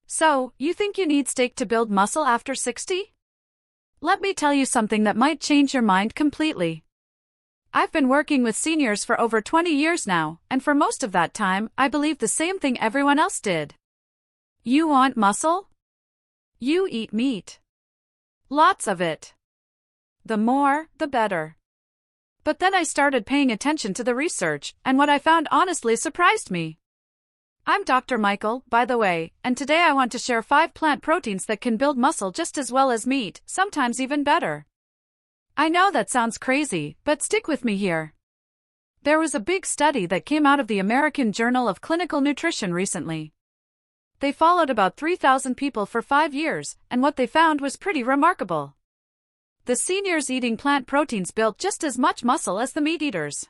So, you think you need steak to build muscle after 60? Let me tell you something that might change your mind completely. I've been working with seniors for over 20 years now, and for most of that time, I believed the same thing everyone else did. You want muscle? You eat meat. Lots of it. The more, the better. But then I started paying attention to the research, and what I found honestly surprised me. I'm Dr. Michael, by the way, and today I want to share 5 plant proteins that can build muscle just as well as meat, sometimes even better. I know that sounds crazy, but stick with me here. There was a big study that came out of the American Journal of Clinical Nutrition recently. They followed about 3,000 people for 5 years, and what they found was pretty remarkable. The seniors eating plant proteins built just as much muscle as the meat eaters.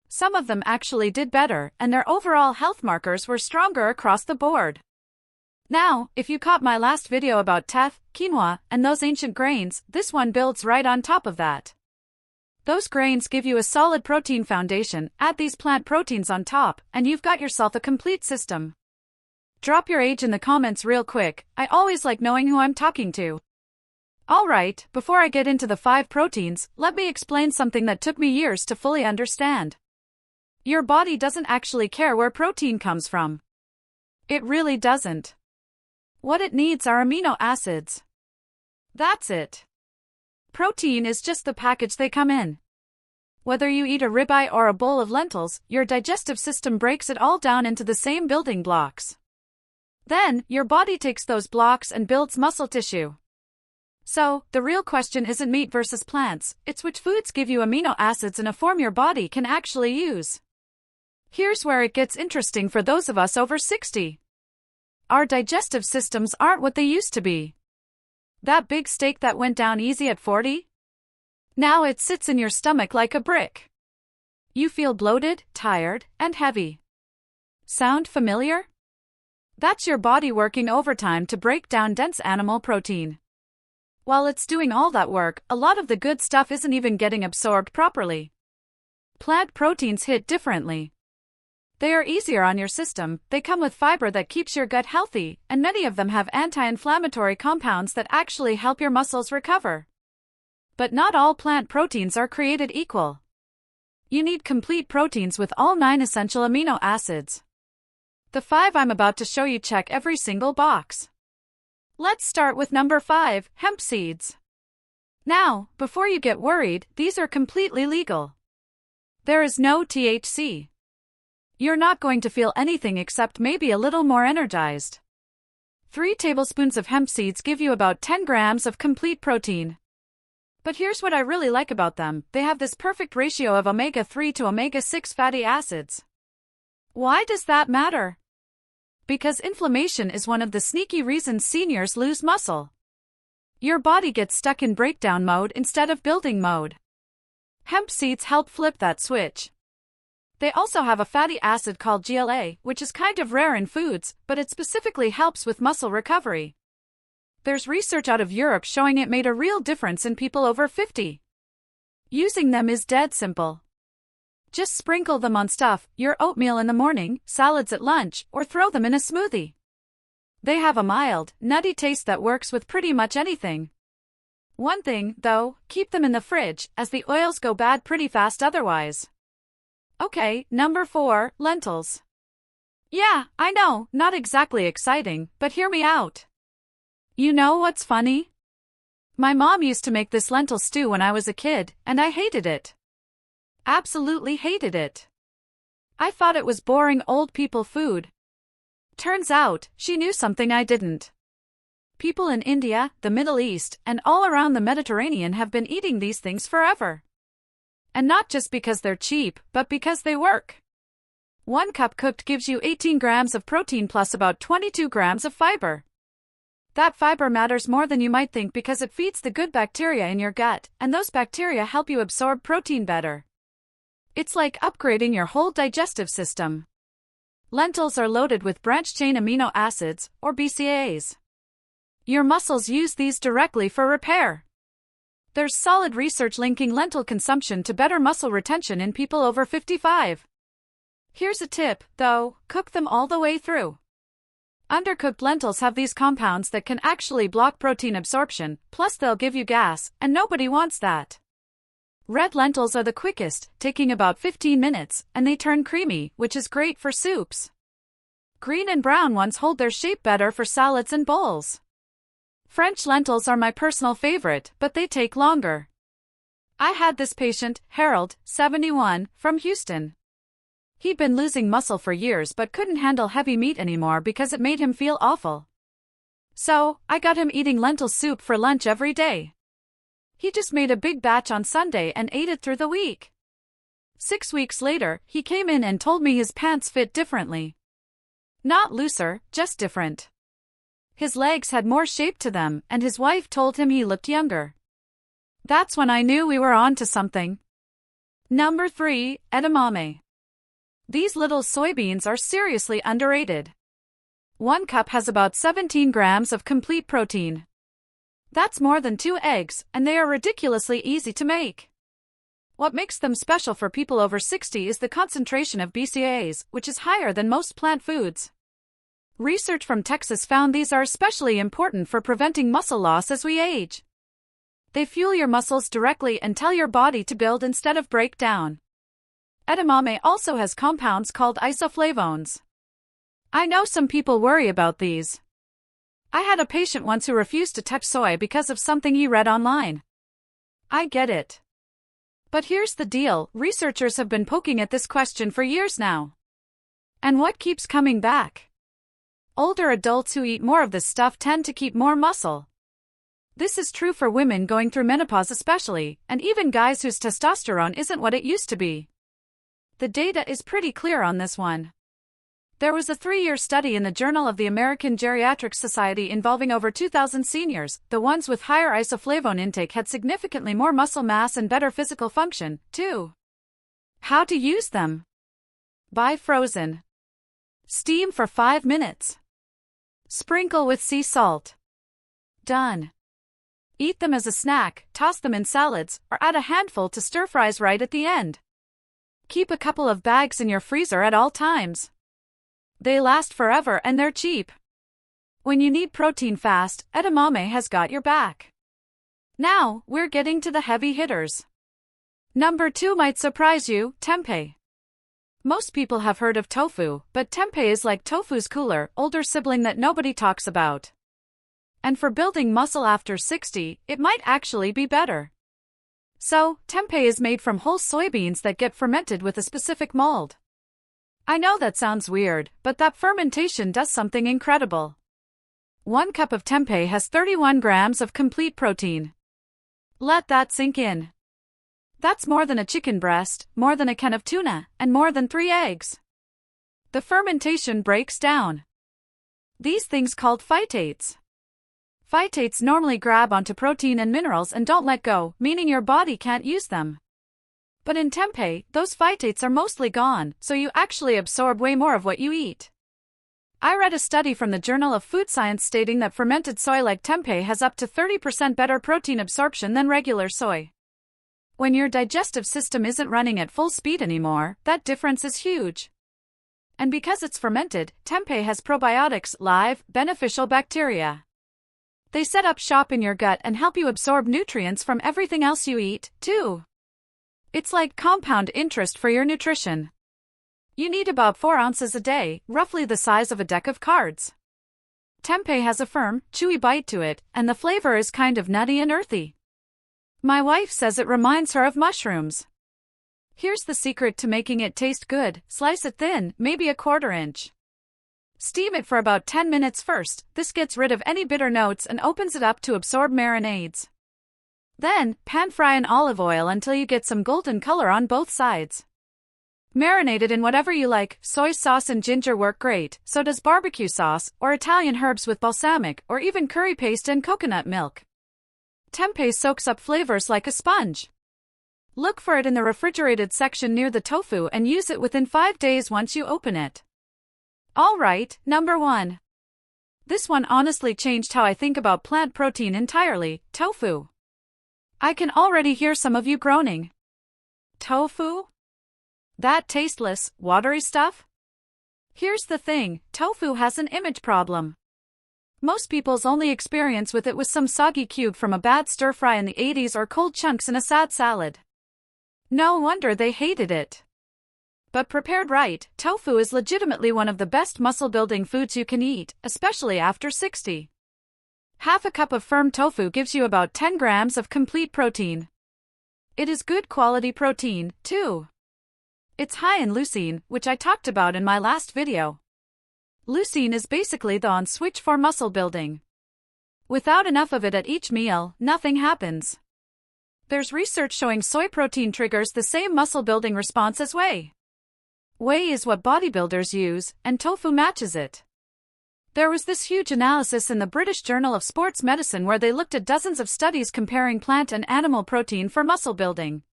Some of them actually did better, and their overall health markers were stronger across the board. Now, if you caught my last video about teff, quinoa, and those ancient grains, this one builds right on top of that. Those grains give you a solid protein foundation, add these plant proteins on top, and you've got yourself a complete system. Drop your age in the comments real quick, I always like knowing who I'm talking to. Alright, before I get into the 5 proteins, let me explain something that took me years to fully understand. Your body doesn't actually care where protein comes from. It really doesn't. What it needs are amino acids. That's it. Protein is just the package they come in. Whether you eat a ribeye or a bowl of lentils, your digestive system breaks it all down into the same building blocks. Then, your body takes those blocks and builds muscle tissue. So, the real question isn't meat versus plants, it's which foods give you amino acids in a form your body can actually use. Here's where it gets interesting for those of us over 60. Our digestive systems aren't what they used to be. That big steak that went down easy at 40? Now it sits in your stomach like a brick. You feel bloated, tired, and heavy. Sound familiar? That's your body working overtime to break down dense animal protein. While it's doing all that work, a lot of the good stuff isn't even getting absorbed properly. Plant proteins hit differently. They are easier on your system, they come with fiber that keeps your gut healthy, and many of them have anti-inflammatory compounds that actually help your muscles recover. But not all plant proteins are created equal. You need complete proteins with all 9 essential amino acids. The 5 I'm about to show you check every single box. Let's start with number 5, hemp seeds. Now, before you get worried, these are completely legal. There is no THC. You're not going to feel anything except maybe a little more energized. 3 tablespoons of hemp seeds give you about 10 grams of complete protein. But here's what I really like about them, they have this perfect ratio of omega-3 to omega-6 fatty acids. Why does that matter? Because inflammation is one of the sneaky reasons seniors lose muscle. Your body gets stuck in breakdown mode instead of building mode. Hemp seeds help flip that switch. They also have a fatty acid called GLA, which is kind of rare in foods, but it specifically helps with muscle recovery. There's research out of Europe showing it made a real difference in people over 50. Using them is dead simple. Just sprinkle them on stuff, your oatmeal in the morning, salads at lunch, or throw them in a smoothie. They have a mild, nutty taste that works with pretty much anything. One thing, though, keep them in the fridge, as the oils go bad pretty fast otherwise. Okay, number 4, lentils. Yeah, I know, not exactly exciting, but hear me out. You know what's funny? My mom used to make this lentil stew when I was a kid, and I hated it. Absolutely hated it. I thought it was boring old people food. Turns out, she knew something I didn't. People in India, the Middle East, and all around the Mediterranean have been eating these things forever. And not just because they're cheap, but because they work. 1 cup cooked gives you 18 grams of protein plus about 22 grams of fiber. That fiber matters more than you might think because it feeds the good bacteria in your gut, and those bacteria help you absorb protein better. It's like upgrading your whole digestive system. Lentils are loaded with branched-chain amino acids, or BCAAs. Your muscles use these directly for repair. There's solid research linking lentil consumption to better muscle retention in people over 55. Here's a tip, though, cook them all the way through. Undercooked lentils have these compounds that can actually block protein absorption, plus they'll give you gas, and nobody wants that. Red lentils are the quickest, taking about 15 minutes, and they turn creamy, which is great for soups. Green and brown ones hold their shape better for salads and bowls. French lentils are my personal favorite, but they take longer. I had this patient, Harold, 71, from Houston. He'd been losing muscle for years but couldn't handle heavy meat anymore because it made him feel awful. So, I got him eating lentil soup for lunch every day. He just made a big batch on Sunday and ate it through the week. 6 weeks later, he came in and told me his pants fit differently. Not looser, just different. His legs had more shape to them, and his wife told him he looked younger. That's when I knew we were on to something. Number 3, edamame. These little soybeans are seriously underrated. 1 cup has about 17 grams of complete protein. That's more than 2 eggs, and they are ridiculously easy to make. What makes them special for people over 60 is the concentration of BCAAs, which is higher than most plant foods. Research from Texas found these are especially important for preventing muscle loss as we age. They fuel your muscles directly and tell your body to build instead of break down. Edamame also has compounds called isoflavones. I know some people worry about these. I had a patient once who refused to touch soy because of something he read online. I get it. But here's the deal, researchers have been poking at this question for years now. And what keeps coming back? Older adults who eat more of this stuff tend to keep more muscle. This is true for women going through menopause especially, and even guys whose testosterone isn't what it used to be. The data is pretty clear on this one. There was a 3-year study in the Journal of the American Geriatric Society involving over 2,000 seniors. The ones with higher isoflavone intake had significantly more muscle mass and better physical function, too. How to use them? Buy frozen. Steam for 5 minutes. Sprinkle with sea salt. Done. Eat them as a snack, toss them in salads, or add a handful to stir-fries right at the end. Keep a couple of bags in your freezer at all times. They last forever and they're cheap. When you need protein fast, edamame has got your back. Now, we're getting to the heavy hitters. Number 2 might surprise you, tempeh. Most people have heard of tofu, but tempeh is like tofu's cooler, older sibling that nobody talks about. And for building muscle after 60, it might actually be better. So, tempeh is made from whole soybeans that get fermented with a specific mold. I know that sounds weird, but that fermentation does something incredible. 1 cup of tempeh has 31 grams of complete protein. Let that sink in. That's more than a chicken breast, more than a can of tuna, and more than 3 eggs. The fermentation breaks down these things called phytates. Phytates normally grab onto protein and minerals and don't let go, meaning your body can't use them. But in tempeh, those phytates are mostly gone, so you actually absorb way more of what you eat. I read a study from the Journal of Food Science stating that fermented soy like tempeh has up to 30% better protein absorption than regular soy. When your digestive system isn't running at full speed anymore, that difference is huge. And because it's fermented, tempeh has probiotics, live, beneficial bacteria. They set up shop in your gut and help you absorb nutrients from everything else you eat, too. It's like compound interest for your nutrition. You need about 4 ounces a day, roughly the size of a deck of cards. Tempeh has a firm, chewy bite to it, and the flavor is kind of nutty and earthy. My wife says it reminds her of mushrooms. Here's the secret to making it taste good: slice it thin, maybe a 1/4 inch. Steam it for about 10 minutes first. This gets rid of any bitter notes and opens it up to absorb marinades. Then, pan fry in olive oil until you get some golden color on both sides. Marinate it in whatever you like. Soy sauce and ginger work great, so does barbecue sauce, or Italian herbs with balsamic, or even curry paste and coconut milk. Tempeh soaks up flavors like a sponge. Look for it in the refrigerated section near the tofu and use it within 5 days once you open it. Alright, number 1. This one honestly changed how I think about plant protein entirely: tofu. I can already hear some of you groaning. Tofu? That tasteless, watery stuff? Here's the thing, tofu has an image problem. Most people's only experience with it was some soggy cube from a bad stir-fry in the 80s or cold chunks in a sad salad. No wonder they hated it. But prepared right, tofu is legitimately one of the best muscle-building foods you can eat, especially after 60. Half a cup of firm tofu gives you about 10 grams of complete protein. It is good quality protein, too. It's high in leucine, which I talked about in my last video. Leucine is basically the on switch for muscle building. Without enough of it at each meal, nothing happens. There's research showing soy protein triggers the same muscle building response as whey. Whey is what bodybuilders use, and tofu matches it. There was this huge analysis in the British Journal of Sports Medicine where they looked at dozens of studies comparing plant and animal protein for muscle building.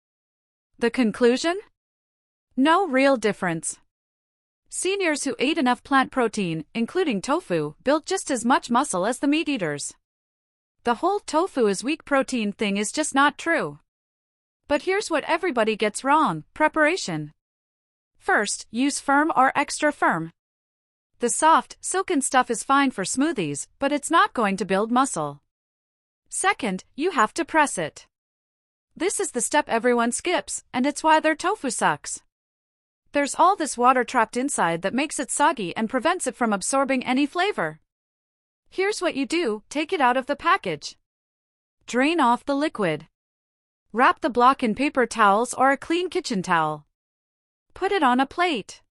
The conclusion? No real difference. Seniors who ate enough plant protein, including tofu, built just as much muscle as the meat eaters. The whole tofu is weak protein thing is just not true. But here's what everybody gets wrong: preparation. First, use firm or extra firm. The soft, silken stuff is fine for smoothies, but it's not going to build muscle. Second, you have to press it. This is the step everyone skips, and it's why their tofu sucks. There's all this water trapped inside that makes it soggy and prevents it from absorbing any flavor. Here's what you do: take it out of the package. Drain off the liquid. Wrap the block in paper towels or a clean kitchen towel. Put it on a plate.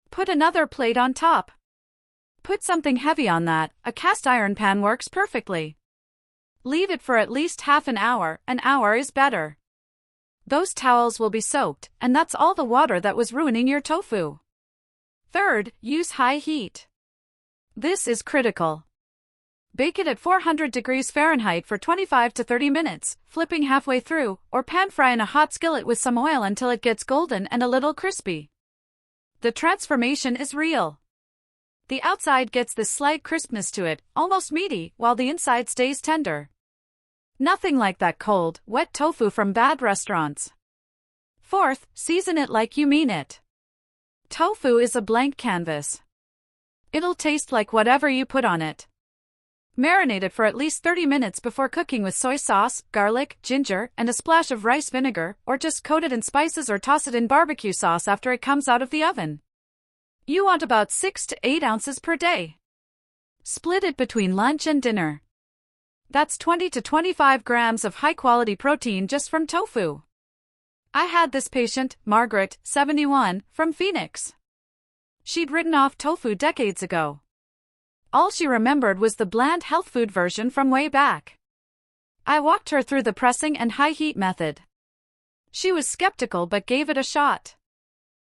Put another plate on top. Put something heavy on that. A cast iron pan works perfectly. Leave it for at least half an hour. An hour is better. Those towels will be soaked, and that's all the water that was ruining your tofu. Third, use high heat. This is critical. Bake it at 400 degrees Fahrenheit for 25 to 30 minutes, flipping halfway through, or pan fry in a hot skillet with some oil until it gets golden and a little crispy. The transformation is real. The outside gets this slight crispness to it, almost meaty, while the inside stays tender. Nothing like that cold, wet tofu from bad restaurants. Fourth, season it like you mean it. Tofu is a blank canvas. It'll taste like whatever you put on it. Marinate it for at least 30 minutes before cooking with soy sauce, garlic, ginger, and a splash of rice vinegar, or just coat it in spices or toss it in barbecue sauce after it comes out of the oven. You want about 6 to 8 ounces per day. Split it between lunch and dinner. That's 20 to 25 grams of high-quality protein just from tofu. I had this patient, Margaret, 71, from Phoenix. She'd written off tofu decades ago. All she remembered was the bland health food version from way back. I walked her through the pressing and high heat method. She was skeptical but gave it a shot.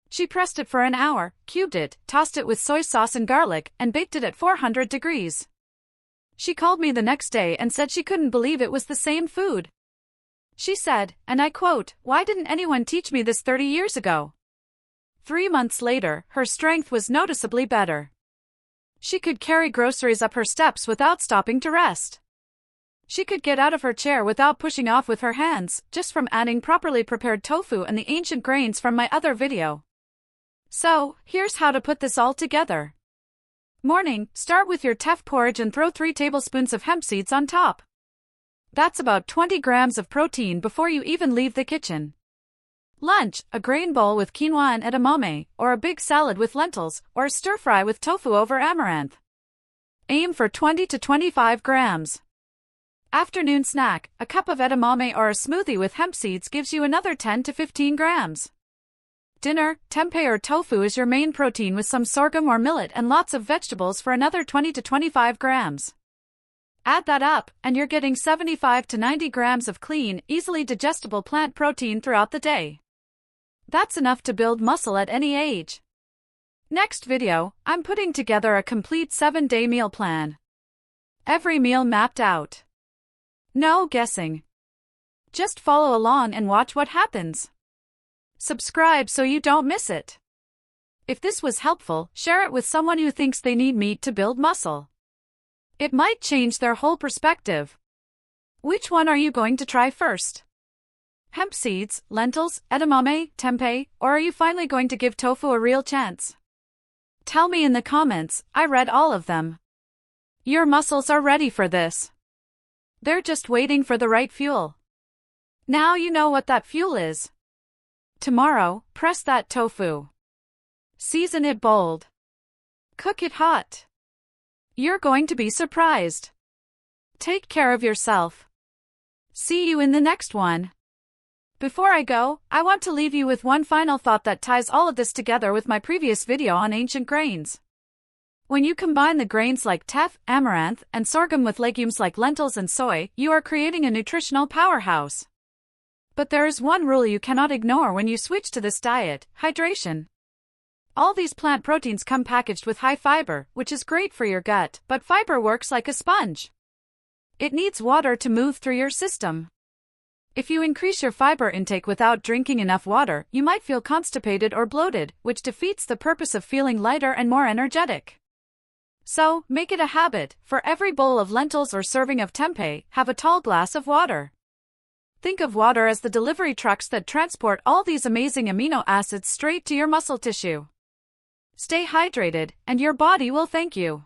She pressed it for an hour, cubed it, tossed it with soy sauce and garlic, and baked it at 400 degrees. She called me the next day and said she couldn't believe it was the same food. She said, and I quote, "Why didn't anyone teach me this 30 years ago?" 3 months later, her strength was noticeably better. She could carry groceries up her steps without stopping to rest. She could get out of her chair without pushing off with her hands, just from adding properly prepared tofu and the ancient grains from my other video. So, here's how to put this all together. Morning, start with your teff porridge and throw 3 tablespoons of hemp seeds on top. That's about 20 grams of protein before you even leave the kitchen. Lunch, a grain bowl with quinoa and edamame, or a big salad with lentils, or a stir-fry with tofu over amaranth. Aim for 20 to 25 grams. Afternoon snack, a cup of edamame or a smoothie with hemp seeds gives you another 10 to 15 grams. Dinner, tempeh or tofu is your main protein with some sorghum or millet and lots of vegetables for another 20 to 25 grams. Add that up, and you're getting 75 to 90 grams of clean, easily digestible plant protein throughout the day. That's enough to build muscle at any age. Next video, I'm putting together a complete 7-day meal plan. Every meal mapped out. No guessing. Just follow along and watch what happens. Subscribe so you don't miss it. If this was helpful, share it with someone who thinks they need meat to build muscle. It might change their whole perspective. Which one are you going to try first? Hemp seeds, lentils, edamame, tempeh, or are you finally going to give tofu a real chance? Tell me in the comments, I read all of them. Your muscles are ready for this. They're just waiting for the right fuel. Now you know what that fuel is. Tomorrow, press that tofu. Season it bold. Cook it hot. You're going to be surprised. Take care of yourself. See you in the next one. Before I go, I want to leave you with one final thought that ties all of this together with my previous video on ancient grains. When you combine the grains like teff, amaranth, and sorghum with legumes like lentils and soy, you are creating a nutritional powerhouse. But there is one rule you cannot ignore when you switch to this diet: hydration. All these plant proteins come packaged with high fiber, which is great for your gut, but fiber works like a sponge. It needs water to move through your system. If you increase your fiber intake without drinking enough water, you might feel constipated or bloated, which defeats the purpose of feeling lighter and more energetic. So, make it a habit: for every bowl of lentils or serving of tempeh, have a tall glass of water. Think of water as the delivery trucks that transport all these amazing amino acids straight to your muscle tissue. Stay hydrated, and your body will thank you.